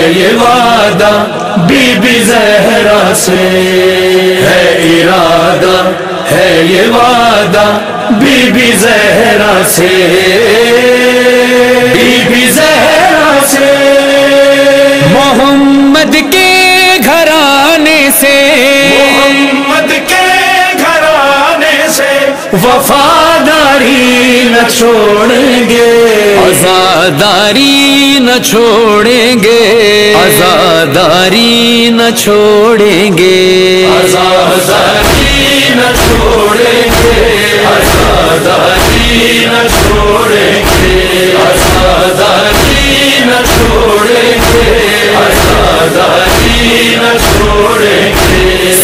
ये वादा बीबी ज़हरा से, है इरादा है ये वादा बीबी ज़हरा से, बीबी ज़हरा से। मोहम्मद के घराने से, मोहम्मद के घराने से वफादारी न छोड़ेंगे, आज़ादारी न छोड़ेंगे, आज़ादारी न छोड़ेंगे, आज़ादारी न छोड़ेंगे, आज़ादारी न छोड़ेंगे, आज़ादारी न छोड़ेंगे, आज़ादारी न छोड़ेंगे।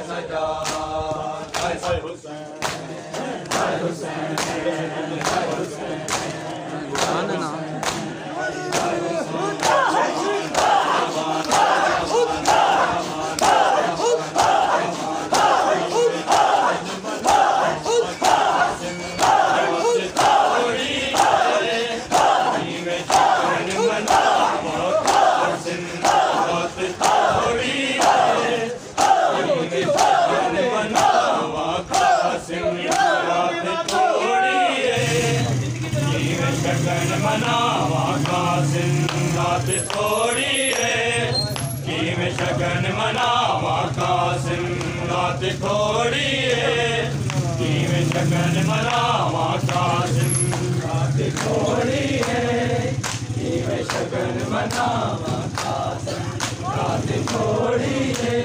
सजा रात थोड़ी है किवें शगन मनावा कासिम रात थोड़ी है किवें शगन मनावा कासिम रात थोड़ी है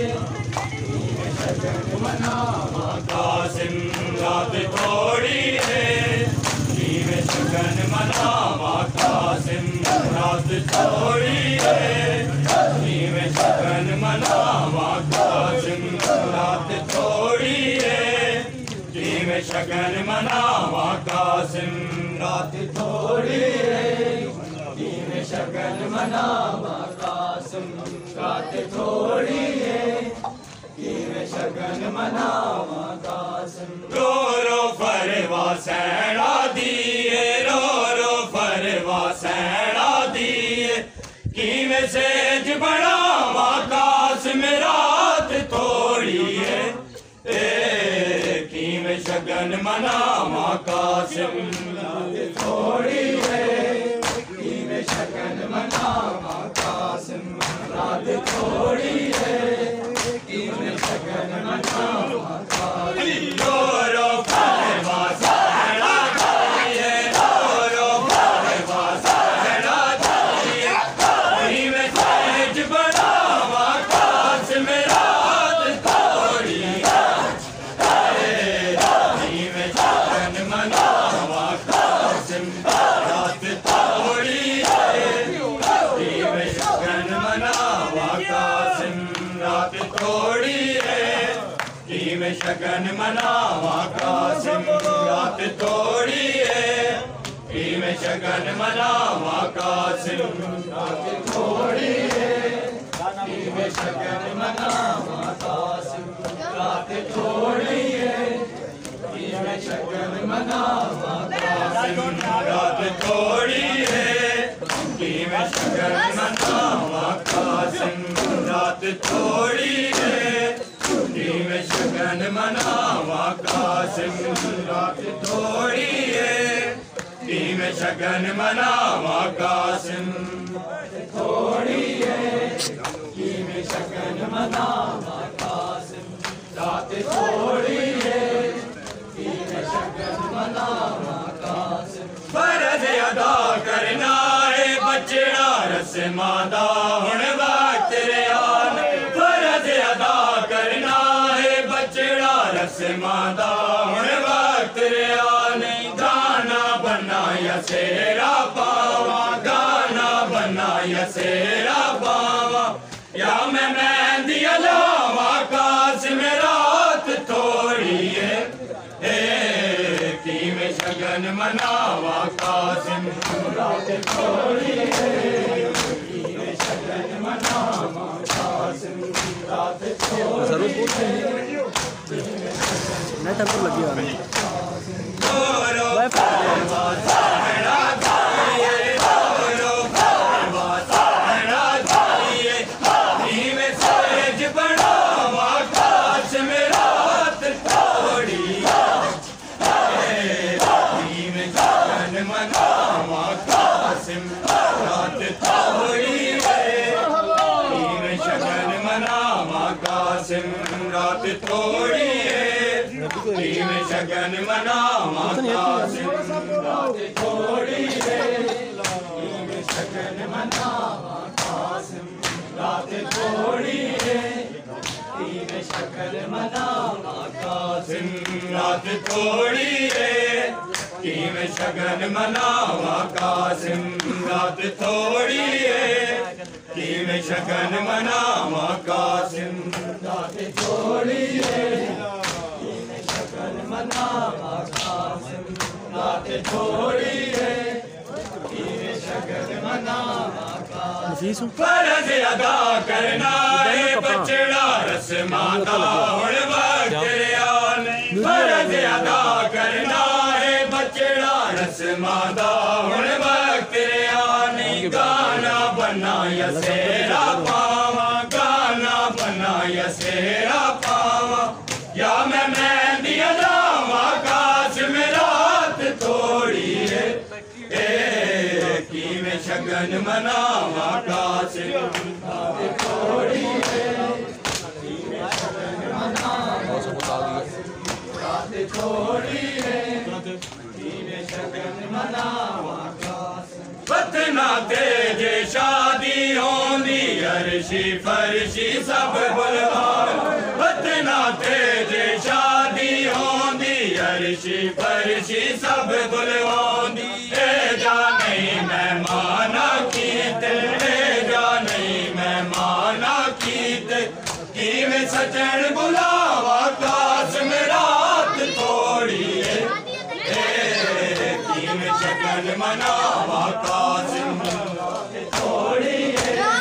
किवें शगन मनावा कासिम रात थोड़ी है किवें शगन मनावा कासिम रात थोड़ी है किवें शगन मनावा कासिम रात थोड़ी है किवें शगन मनावा कासिम रात थोड़ी है किवें शगन मनावा कासिम रात थोड़ी है किवें शगन मनावा कासिम रो रो फरवा सैना दिए रो रो फरवा सैना दिए किवें सेज बनावा कासिम रात थोड़ी है किवें शगन मनावा कासिम रात थोड़ी है किवें शगन मनावा कासिम रात थोड़ी है किवें शगन मनावा कासिम रो रो फरवा सैना दिए रो रो फरवा सैना दिए किवें सेज बनावा कासिम रात थोड़ी किवें शगन मनावा कासिम रात थोड़ी किवें शगन मनावा कासिम रात थोड़ी है किवें शगन मनावा कासिम रात थोड़ी है किवें शगन मनावा कासिम रात थोड़ी है किवें शगन मनावा कासिम रात थोड़ी है किवें शगन मनावा कासिम रात थोड़ी है किवें शगन मनावा कासिम रात थोड़ी है किवें शगन मनावा कासिम रात थोड़ी है किवें शगन मनावा कासिम थोड़ी है किवें शगन मनावा कासिम रात थोड़ी है किवें शगन मनावा कासिम फर्ज अदा करना है बचड़ा रस्मां दा हुण वक्त रियान फर्ज अदा करना है बचड़ा रस्मां दा हुण वक्त रियान गाना बनाया सेरा पावा गाना बनाया सेरा पावा या मैं मेहंदी लावा कासिम रात थोड़ी है किवें शगन मनावा कासिम रात थोड़ी है किवें शगन मनावा कासिम रात थोड़ी है नहीं तब लगी वाली मनावा कासिम रात थोड़ी है किवें शगन मनावा कासिम रात थोड़ी है किवें शगन मनावा कासिम रात थोड़ी है किवें शगन मनावा कासिम रात थोड़ी है किवें शगन मनावा कासिम रात थोड़ी है किवें शगन मनावा कासिम रात थोड़ी है किवें शगन मनावा कासिम रात थोड़ी है किवें शगन मनावा कासिम रात थोड़ी है किवें शगन मनावा कासिम फर्ज अदा करना है बचड़ा रस्मां दा हुण वक्त रियान फर्ज अदा करना बचड़ा रस्मां दा हुण वक्त रियान गाना बनाया सेरा पावा गाना बनाया सेरा पावा या मैं मेहंदी लावा कासिम रात थोड़ी है किवें शगन मनावा कासिम रात थोड़ी है किवें शगन मनावा अर्शी फर्शी सब बुलवान बतना तेजे शादी होंदी अर्शी फर्शी सब बुलवांदी ए जाने मेहमाना कीते ए जाने मेहमाना कीते किवें सजन बुलावा कासम रात थोड़ी है किवें शगन मनावा कासम थोड़ी है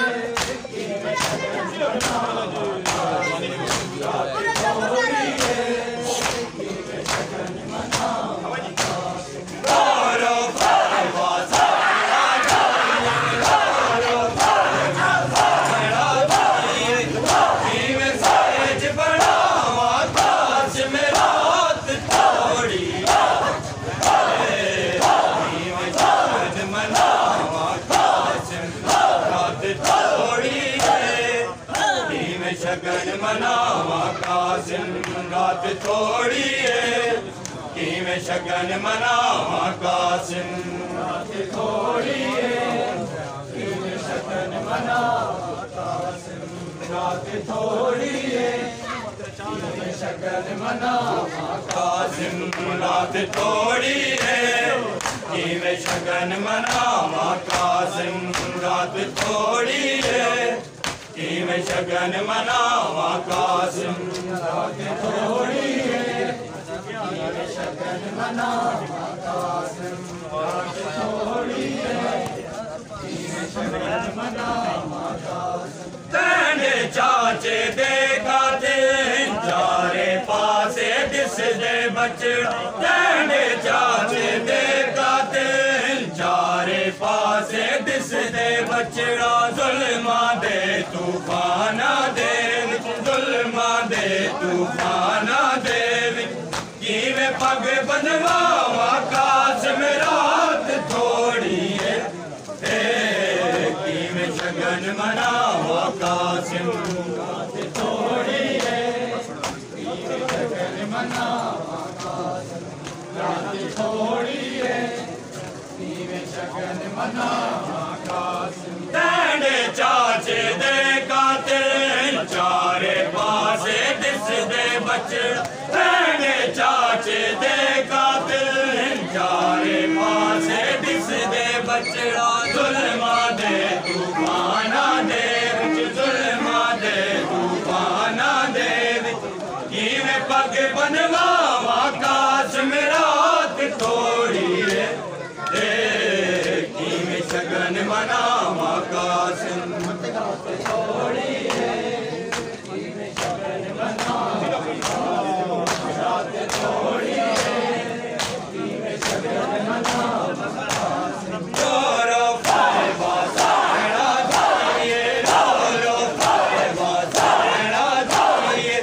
किवें शगन मनावा थोड़ी है किवें शगन मनावा तारो फावा सारा तारो फावा किवें सज बनावा कासम रात थोड़ी शगन मनावा कासिम रात थोड़ी है किवें शगन मनावा कासिम रात थोड़ी है किवें शगन मनावा कासिम रात थोड़ी है किवें शगन मनावा कासिम रात थोड़ी है किवें शगन मनावा कासिम रात थोड़ी है किवें शगन मनावा कासिम रात थोड़ी है किवें शगन मनावा कासिम रात थोड़ी है किवें शगन मनावा कासिम तेरे चाचे देखा ते चारे पासे दिस दे बचड़ा तेरे चाचे देखा ते चारे पासे दिस दे बचड़ा जुल्मा दे तूफाना दे जुल्मा दे तूफाना दे किवें पग बनवावा कासम रात थोड़ी है किवें शगन मनावा कासिम रात थोड़ी है किवें शगन मनावा कासिम रात थोड़ी है किवें शगन मनावा कासिम तेरे चाचे देखा ते चारे पासे दिस दे बचड़ा तेरे चाचे देखा ते चारे पासे दिस दे बचड़ा जुल्मा दे तूफाना दे जुल्मा दे तूफाना दे किवें पग बनवावा कासिम रात थोड़ी है किवें शगन मनावा कासिम थोड़ी है किवें शगन मनावा रात थोड़ी है किवें शगन मनावा रो फावा सारा जाइए रो फावा सारा जाइए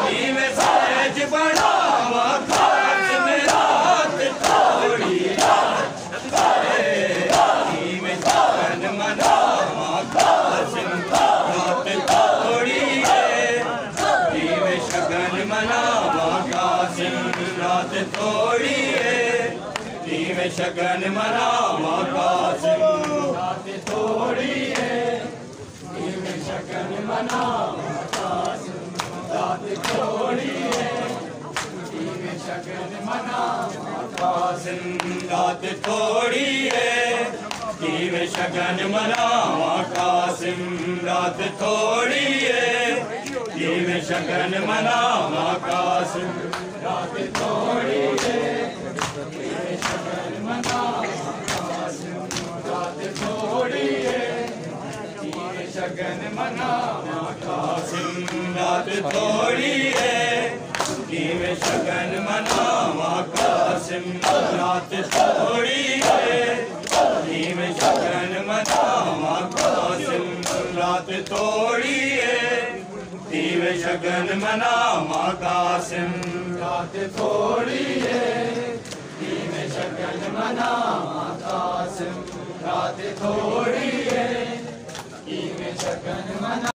किवें सज बनावा कासिम रात थोड़ी किवें शगन मनावा कासिम रात थोड़ी है किवें शगन मनावा कासिम रात थोड़ी है किवें शगन मनावा कासिम रात थोड़ी है किवें शगन मनावा कासिम रात थोड़ी है किवें शगन मनावा कासिम रात थोड़ी है किवें शगन मनावा कासिम रात थोड़ी है किवें शगन मनावा कासिम रात थोड़ी है किवें शगन मनावा कासिम रात थोड़ी है किवें शगन मनावा कासिम रात थोड़ी है किवें शगन मनावा कासिम रात थोड़ी है किवें शगन मनावा कासिम रात थोड़ी है किवें शगन मनावा कासिम रात थोड़ी है किवें शगन मनावा कासिम रात थोड़ी है किवें शगन मना